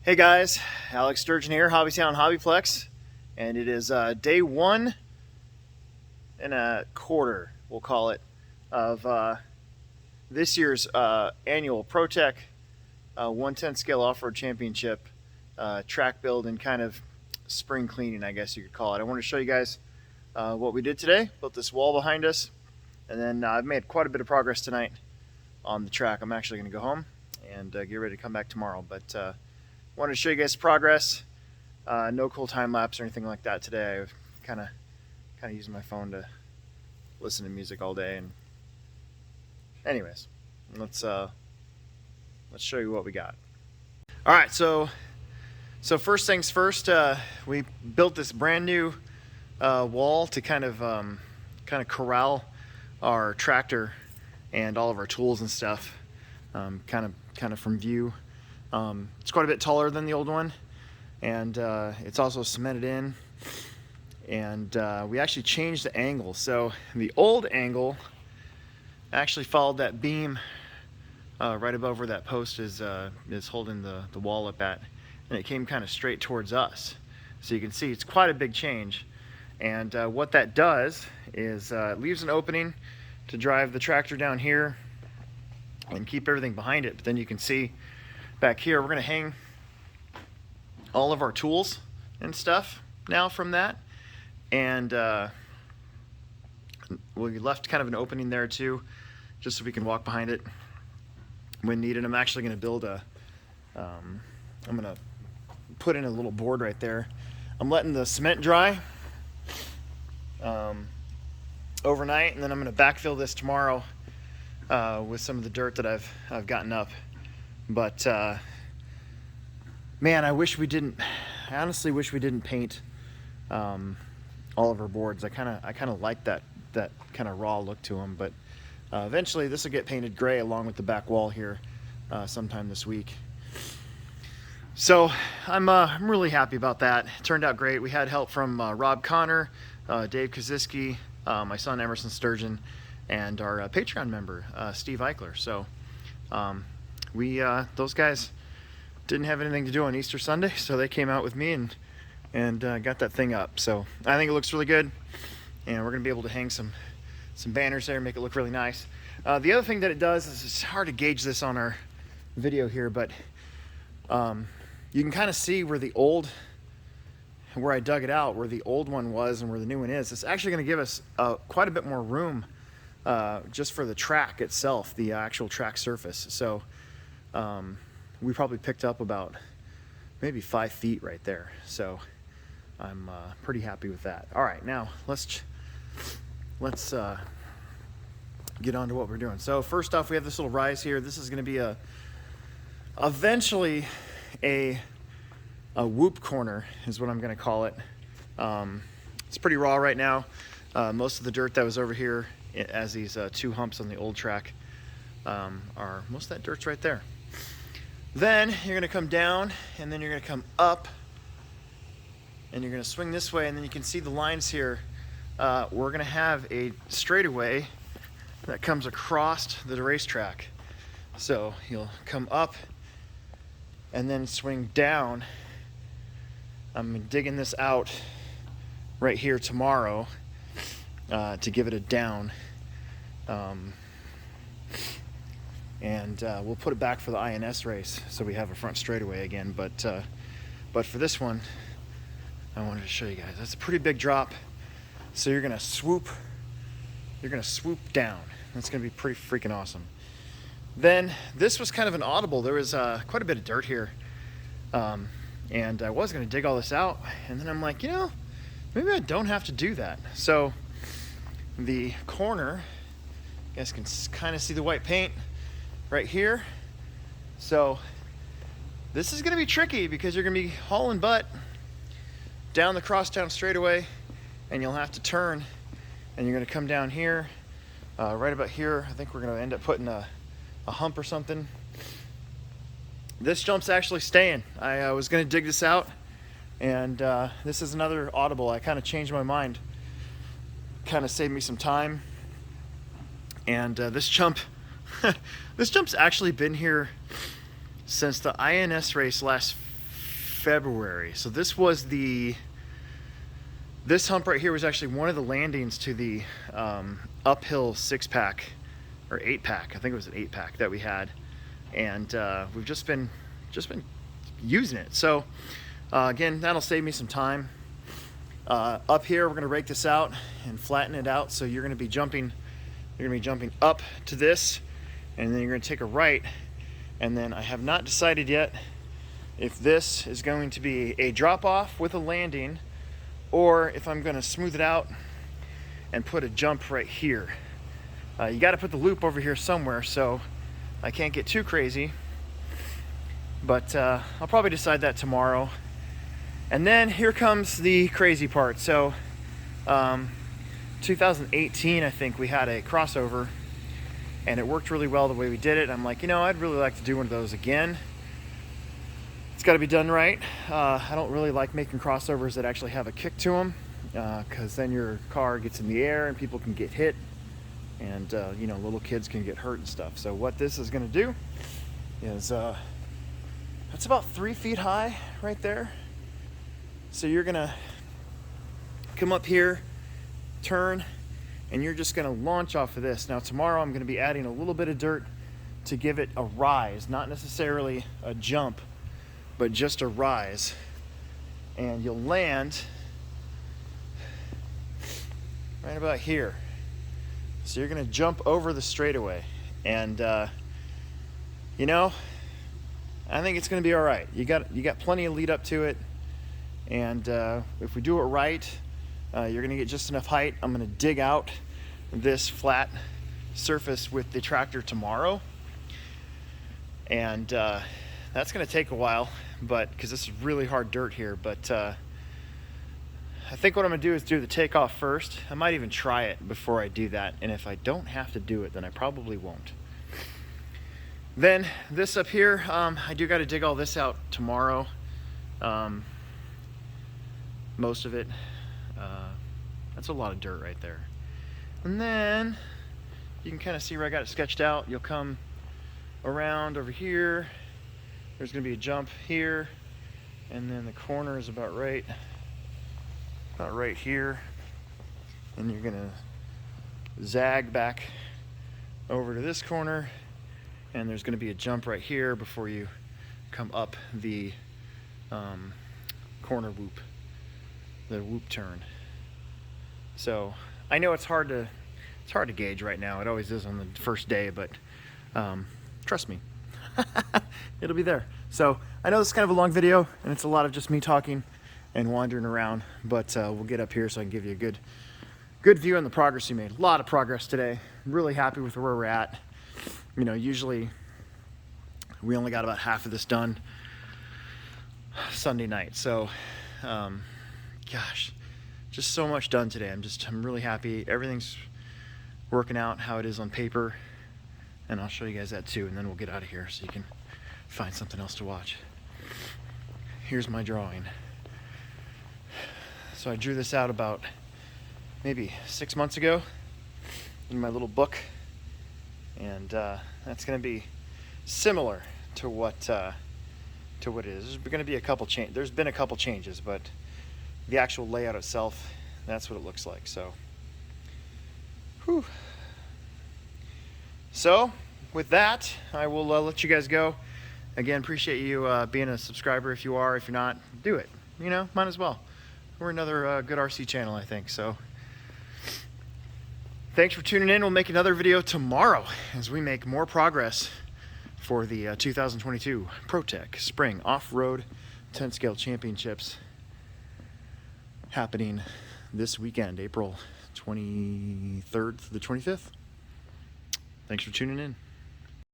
Hey guys, Alex Sturgeon here, HobbyTown HobbyPlex, and it is day 1 and a quarter, we'll call it, of this year's annual ProTek 110 Scale Off-Road Championship track build and kind of spring cleaning, I guess you could call it. I want to show you guys what we did today. Built this wall behind us, and then I've made quite a bit of progress tonight on the track. I'm actually going to go home and get ready to come back tomorrow, but wanted to show you guys progress. No cool time lapse or anything like that today. I've kind of using my phone to listen to music all day. And anyways, let's show you what we got. All right, so first things first, we built this brand new wall to kind of corral our tractor and all of our tools and stuff, kind of from view. It's quite a bit taller than the old one, and it's also cemented in, and we actually changed the angle. So the old angle actually followed that beam right above where that post is holding the wall up at, and it came kind of straight towards us. So you can see it's quite a big change, and what that does is it leaves an opening to drive the tractor down here and keep everything behind it. But then you can see back here, we're going to hang all of our tools and stuff now from that, and we left kind of an opening there too, just so we can walk behind it when needed. I'm actually going to build I'm going to put in a little board right there. I'm letting the cement dry overnight, and then I'm going to backfill this tomorrow with some of the dirt that I've gotten up. But man, I honestly wish we didn't paint all of our boards. I kind of like that kind of raw look to them, but eventually this will get painted gray along with the back wall here sometime this week. So I'm really happy about that. It turned out great. We had help from Rob Connor, Dave Kaziski, my son Emerson Sturgeon, and our Patreon member Steve Eichler. So those guys didn't have anything to do on Easter Sunday, so they came out with me and got that thing up. So I think it looks really good, and we're gonna be able to hang some banners there and make it look really nice. The other thing that it does is, it's hard to gauge this on our video here, but you can kind of see where I dug it out, where the old one was and where the new one is. It's actually going to give us quite a bit more room just for the track itself, the actual track surface. So we probably picked up about maybe 5 feet right there. So I'm pretty happy with that. All right, now let's get on to what we're doing. So first off, we have this little rise here. This is going to be eventually a whoop corner is what I'm going to call it. It's pretty raw right now. Most of the dirt that was over here as these 2 humps on the old track most of that dirt's right there. Then you're going to come down, and then you're going to come up, and you're going to swing this way, and then you can see the lines here. We're going to have a straightaway that comes across the racetrack. So you'll come up and then swing down. I'm digging this out right here tomorrow to give it a down, and we'll put it back for the INS race so we have a front straightaway again. But for this one, I wanted to show you guys. That's a pretty big drop, so you're gonna swoop down. That's gonna be pretty freaking awesome. Then this was kind of an audible. There was quite a bit of dirt here, and I was going to dig all this out, and then I'm like, maybe I don't have to do that. So the corner, you guys can kind of see the white paint right here. So this is going to be tricky because you're going to be hauling butt down the crosstown straightaway, and you'll have to turn, and you're going to come down here, right about here. I think we're going to end up putting a hump or something. This jump's actually staying. I was going to dig this out, and this is another audible. I kind of changed my mind, kind of saved me some time, and this jump's actually been here since the INS race last February. So this hump right here was actually one of the landings to the uphill 6-pack or 8-pack. I think it was an 8-pack that we had, and we've just been using it. So again, that'll save me some time. Up here, we're going to rake this out and flatten it out. So you're going to be jumping up to this, and then you're going to take a right. And then I have not decided yet if this is going to be a drop off with a landing, or if I'm going to smooth it out and put a jump right here. You got to put the loop over here somewhere, so I can't get too crazy. But I'll probably decide that tomorrow. And then here comes the crazy part. So 2018, I think we had a crossover, and it worked really well the way we did it. I'm like, I'd really like to do one of those again. It's got to be done right. I don't really like making crossovers that actually have a kick to them, because then your car gets in the air and people can get hit, and little kids can get hurt and stuff. So what this is going to do is that's about 3 feet high right there. So you're going to come up here, turn, and you're just going to launch off of this. Now tomorrow I'm going to be adding a little bit of dirt to give it a rise, not necessarily a jump, but just a rise. And you'll land right about here. So you're going to jump over the straightaway, and I think it's going to be all right. You got plenty of lead up to it, and if we do it right, you're going to get just enough height. I'm going to dig out this flat surface with the tractor tomorrow, and that's going to take a while, but because this is really hard dirt here. But I think what I'm going to do is do the takeoff first. I might even try it before I do that, and if I don't have to do it, then I probably won't. Then this up here, I do got to dig all this out tomorrow. Most of it. That's a lot of dirt right there. And then you can kind of see where I got it sketched out. You'll come around over here. There's going to be a jump here, and then the corner is about right here. And you're going to zag back over to this corner, and there's going to be a jump right here before you come up the corner whoop, the whoop turn. So I know it's hard to gauge right now. It always is on the first day, but trust me, it'll be there. So I know this is kind of a long video, and it's a lot of just me talking and wandering around, but we'll get up here so I can give you a good view on the progress you made. A lot of progress today. I'm really happy with where we're at. Usually we only got about half of this done Sunday night. So, gosh, just so much done today. I'm really happy. Everything's working out how it is on paper, and I'll show you guys that too, and then we'll get out of here so you can find something else to watch. Here's my drawing. So I drew this out about maybe 6 months ago in my little book, and that's going to be similar to what it is. There's going to be a couple There's been a couple changes, but the actual layout itself, that's what it looks like. So, whew. So with that, I will let you guys go. Again, appreciate you being a subscriber. If you are, if you're not, do it. Might as well. We're another good RC channel, I think. So thanks for tuning in. We'll make another video tomorrow as we make more progress for the 2022 ProTek Spring Offroad 10-Scale Championships happening this weekend, April 23rd to the 25th. Thanks for tuning in.